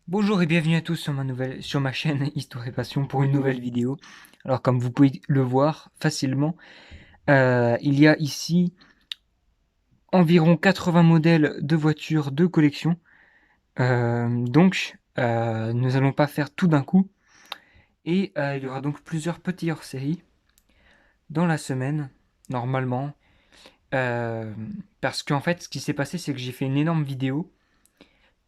Bonjour et bienvenue à tous sur ma chaîne Histoire et Passion pour une nouvelle vidéo. Alors comme vous pouvez le voir facilement, il y a ici environ 80 modèles de voitures de collection. Nous n'allons pas faire tout d'un coup. Et il y aura donc plusieurs petits hors-série dans la semaine, normalement. Euh, Parce qu'en fait, ce qui s'est passé, c'est que j'ai fait une énorme vidéo.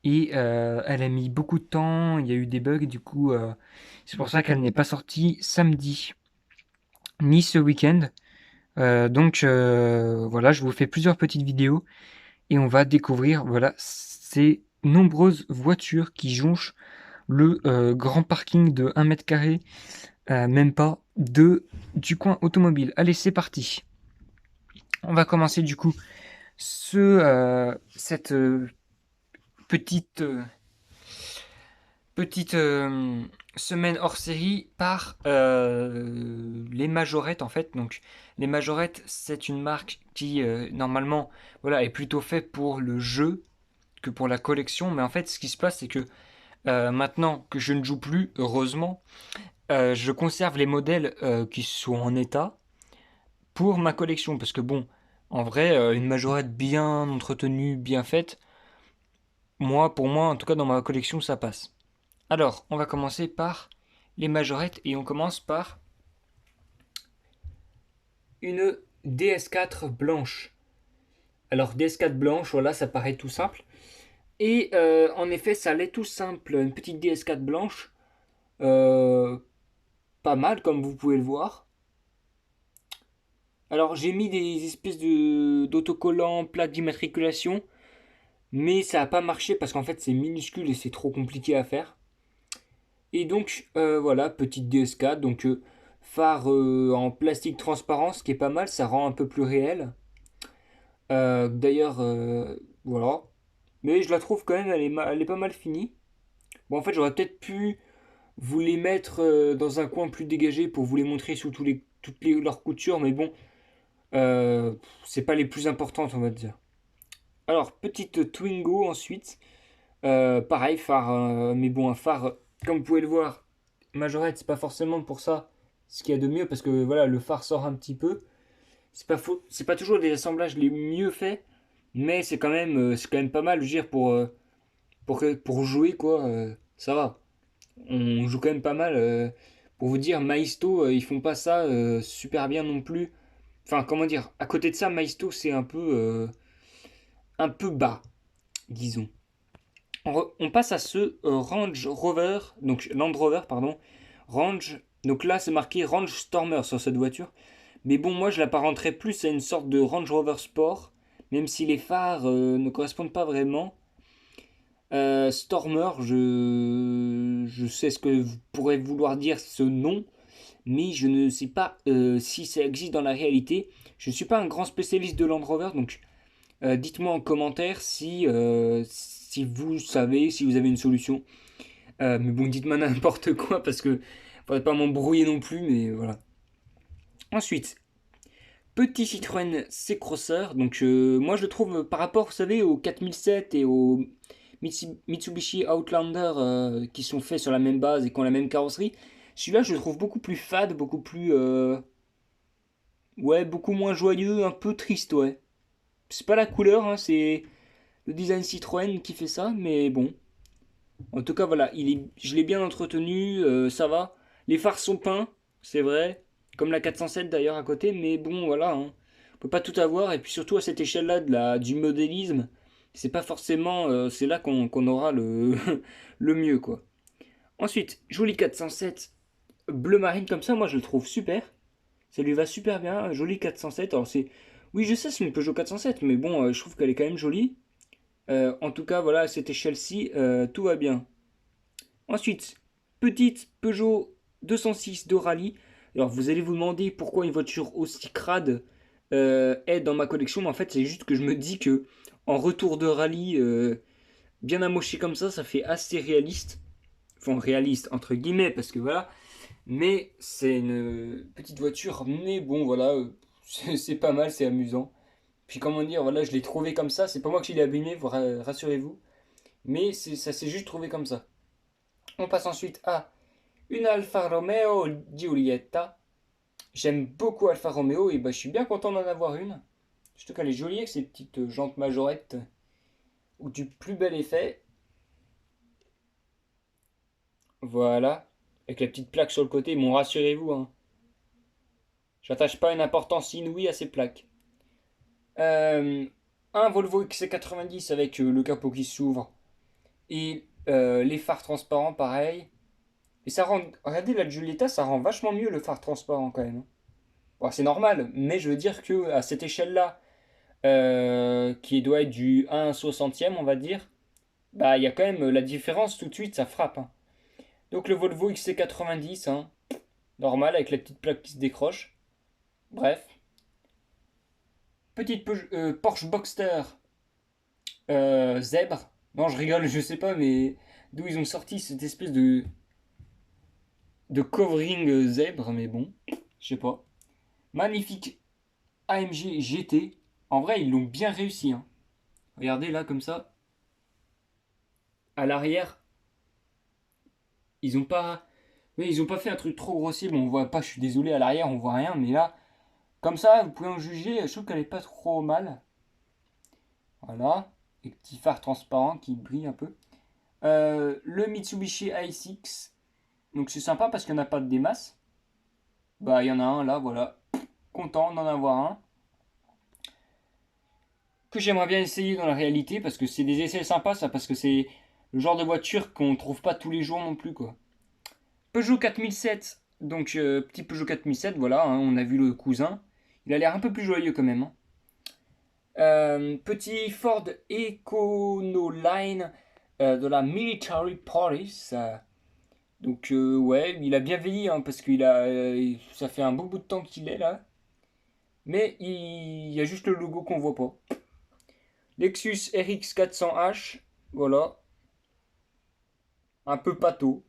Et elle a mis beaucoup de temps, il y a eu des bugs, du coup, c'est pour ça qu'elle n'est pas sortie samedi, ni ce week-end. Voilà, je vous fais plusieurs petites vidéos et on va découvrir voilà, ces nombreuses voitures qui jonchent le grand parking de 1 m², même pas, du coin automobile. Allez, c'est parti. On va commencer du coup cette petite petite semaine hors série par les majorettes en fait. Donc les majorettes, c'est une marque qui normalement voilà, est plutôt faite pour le jeu que pour la collection. Mais en fait, ce qui se passe, c'est que maintenant que je ne joue plus, heureusement, je conserve les modèles qui sont en état pour ma collection. Parce que bon, en vrai, une majorette bien entretenue, bien faite, pour moi, en tout cas dans ma collection, ça passe. Alors, on va commencer par les majorettes et on commence par une DS4 blanche. Alors, DS4 blanche, voilà, ça paraît tout simple. Et en effet, ça l'est tout simple. Une petite DS4 blanche, euh, pas mal comme vous pouvez le voir. Alors, j'ai mis des espèces d'autocollants, plaques d'immatriculation, mais ça n'a pas marché parce qu'en fait, c'est minuscule et c'est trop compliqué à faire. Et donc, voilà, petite DS4, donc phare en plastique transparent, ce qui est pas mal, ça rend un peu plus réel. D'ailleurs, voilà. Mais je la trouve quand même, elle est pas mal finie. Bon, en fait, j'aurais peut-être pu vous les mettre dans un coin plus dégagé pour vous les montrer sous leurs coutures, mais bon, c'est pas les plus importantes, on va dire. Alors, petite Twingo ensuite. Pareil, phare, mais bon, un phare, comme vous pouvez le voir, majorette, c'est pas forcément pour ça ce qu'il y a de mieux, parce que voilà, le phare sort un petit peu. C'est pas faux, c'est pas toujours des assemblages les mieux faits, mais c'est quand même pas mal, je veux dire, pour jouer, quoi, ça va. On joue quand même pas mal. Pour vous dire, Maisto, ils font pas ça super bien non plus. Enfin, comment dire, à côté de ça, Maisto, c'est un peu bas, disons. On passe à ce Range Rover, donc Land Rover, pardon. Range, donc là c'est marqué Range Stormer sur cette voiture. Mais bon, moi je l'apparenterais plus à une sorte de Range Rover Sport, même si les phares ne correspondent pas vraiment. Stormer, je sais ce que vous pourrez vouloir dire ce nom, mais je ne sais pas si ça existe dans la réalité. Je ne suis pas un grand spécialiste de Land Rover, donc dites-moi en commentaire si vous savez, si vous avez une solution. Mais bon, dites-moi n'importe quoi parce que faudrait pas m'embrouiller non plus, mais voilà. Ensuite, petit Citroën C-Crosser. Donc, moi je le trouve par rapport, vous savez, au 4007 et au Mitsubishi Outlander qui sont faits sur la même base et qui ont la même carrosserie. Celui-là, je le trouve beaucoup plus fade, beaucoup plus. Ouais, beaucoup moins joyeux, un peu triste, ouais. C'est pas la couleur, hein, c'est le design Citroën qui fait ça, mais bon. En tout cas, voilà, je l'ai bien entretenu, ça va. Les phares sont peints, c'est vrai, comme la 407 d'ailleurs à côté, mais bon, voilà, hein. On peut pas tout avoir, et puis surtout à cette échelle-là du modélisme, c'est pas forcément, c'est là qu'on aura le mieux, quoi. Ensuite, joli 407, bleu marine comme ça, moi je le trouve super. Ça lui va super bien, joli 407. Alors c'est, oui, je sais, c'est une Peugeot 407, mais bon, je trouve qu'elle est quand même jolie. En tout cas, voilà, à cette échelle-ci, tout va bien. Ensuite, petite Peugeot 206 de rallye. Alors vous allez vous demander pourquoi une voiture aussi crade est dans ma collection, mais en fait c'est juste que je me dis que en retour de rallye bien amoché comme ça fait assez réaliste. Enfin réaliste entre guillemets parce que voilà. Mais c'est une petite voiture, mais bon voilà, c'est pas mal, c'est amusant. Puis comment dire, voilà, je l'ai trouvé comme ça, c'est pas moi qui l'ai abîmé, rassurez-vous. Mais ça s'est juste trouvé comme ça. On passe ensuite à une Alfa Romeo Giulietta. J'aime beaucoup Alfa Romeo et bah, je suis bien content d'en avoir une. Surtout qu'elle est jolie avec ses petites jantes majorettes ou du plus bel effet. Voilà. Avec la petite plaque sur le côté. Bon, rassurez-vous, hein. J'attache pas une importance inouïe à ces plaques. Euh, un Volvo XC90 avec le capot qui s'ouvre et les phares transparents, pareil. Et ça rend. Regardez la Giulietta, ça rend vachement mieux le phare transparent quand même. Bon, c'est normal, mais je veux dire que à cette échelle-là, qui doit être du 1/60e, on va dire, bah il y a quand même la différence tout de suite, ça frappe, hein. Donc le Volvo XC90, hein, normal avec la petite plaque qui se décroche. Bref. Petite Porsche Boxster zèbre. Non, je rigole, je sais pas, mais d'où ils ont sorti cette espèce de covering zèbre, mais bon, je sais pas. Magnifique AMG GT. En vrai, ils l'ont bien réussi, hein. Regardez là, comme ça. À l'arrière, ils ont pas. Oui, ils ont pas fait un truc trop grossier. Bon, on voit pas, je suis désolé, à l'arrière, on voit rien, mais là, comme ça, vous pouvez en juger. Je trouve qu'elle est pas trop mal. Voilà. Les petits phares transparents qui brillent un peu. Le Mitsubishi i6. Donc c'est sympa parce qu'il n'y en a pas des masses. Bah, il y en a un là, voilà. Content d'en avoir un. Que j'aimerais bien essayer dans la réalité parce que c'est des essais sympas, ça, parce que c'est le genre de voiture qu'on trouve pas tous les jours non plus, quoi. Peugeot 4007. Donc, petit Peugeot 4007, voilà, hein, on a vu le cousin. Il a l'air un peu plus joyeux quand même, hein. Petit Ford Econoline de la Military Police. Donc ouais, il a bien vieilli, hein, parce qu'il a, ça fait un bon bout de temps qu'il est là. Mais il y a juste le logo qu'on voit pas. Lexus RX 400H, voilà, un peu pâteau.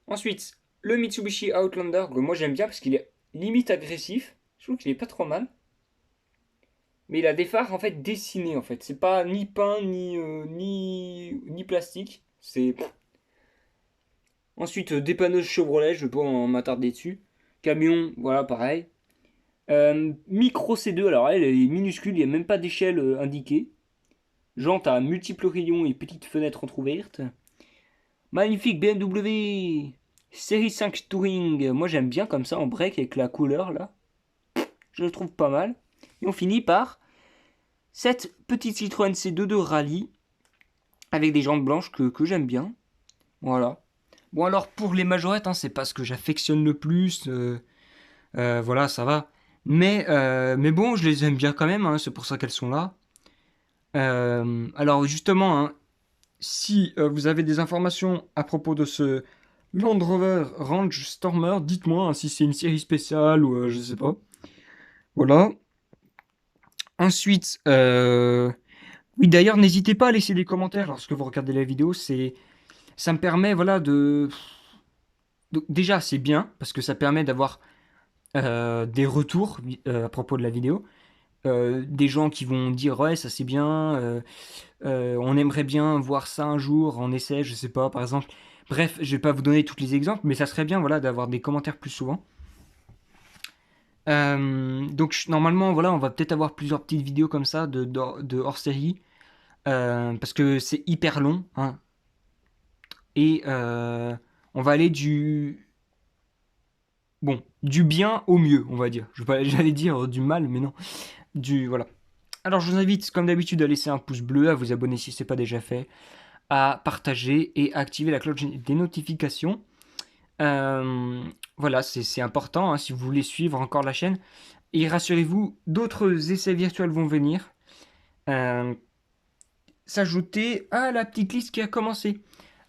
Ensuite, le Mitsubishi Outlander, que moi j'aime bien parce qu'il est limite agressif. Je trouve qu'il est pas trop mal. Mais il a des phares en fait dessinés en fait. C'est pas ni peint ni plastique. C'est ensuite dépanneuse Chevrolet, je vais pas m'attarder dessus. Camion, voilà pareil. Micro C2, alors elle est minuscule, il n'y a même pas d'échelle indiquée. Jante à multiples rayons et petites fenêtres entrouvertes. Magnifique BMW Série 5 Touring. Moi j'aime bien comme ça en break avec la couleur là. Je le trouve pas mal. Et on finit par cette petite Citroën C2 de rallye avec des jantes blanches que j'aime bien. Voilà. Bon alors pour les majorettes, hein, c'est pas ce que j'affectionne le plus. Voilà, ça va. Mais bon, je les aime bien quand même, hein, c'est pour ça qu'elles sont là. Alors justement, hein, si vous avez des informations à propos de ce Land Rover Range Stormer, dites-moi, hein, si c'est une série spéciale ou je sais pas. Voilà. Ensuite, oui d'ailleurs, n'hésitez pas à laisser des commentaires lorsque vous regardez la vidéo. Ça me permet, voilà, de... Donc, déjà, c'est bien parce que ça permet d'avoir des retours à propos de la vidéo. Des gens qui vont dire ouais ça c'est bien, on aimerait bien voir ça un jour en essai, je sais pas par exemple. Bref, je vais pas vous donner tous les exemples, mais ça serait bien voilà d'avoir des commentaires plus souvent. Donc normalement voilà on va peut-être avoir plusieurs petites vidéos comme ça de hors série parce que c'est hyper long, hein. Et on va aller du bien au mieux on va dire. J'allais dire du mal mais non voilà. Alors je vous invite comme d'habitude à laisser un pouce bleu, à vous abonner si ce n'est pas déjà fait, à partager et à activer la cloche des notifications. Voilà, c'est important hein, si vous voulez suivre encore la chaîne. Et rassurez-vous, d'autres essais virtuels vont venir s'ajouter à la petite liste qui a commencé.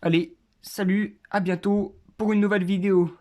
Allez, salut, à bientôt pour une nouvelle vidéo.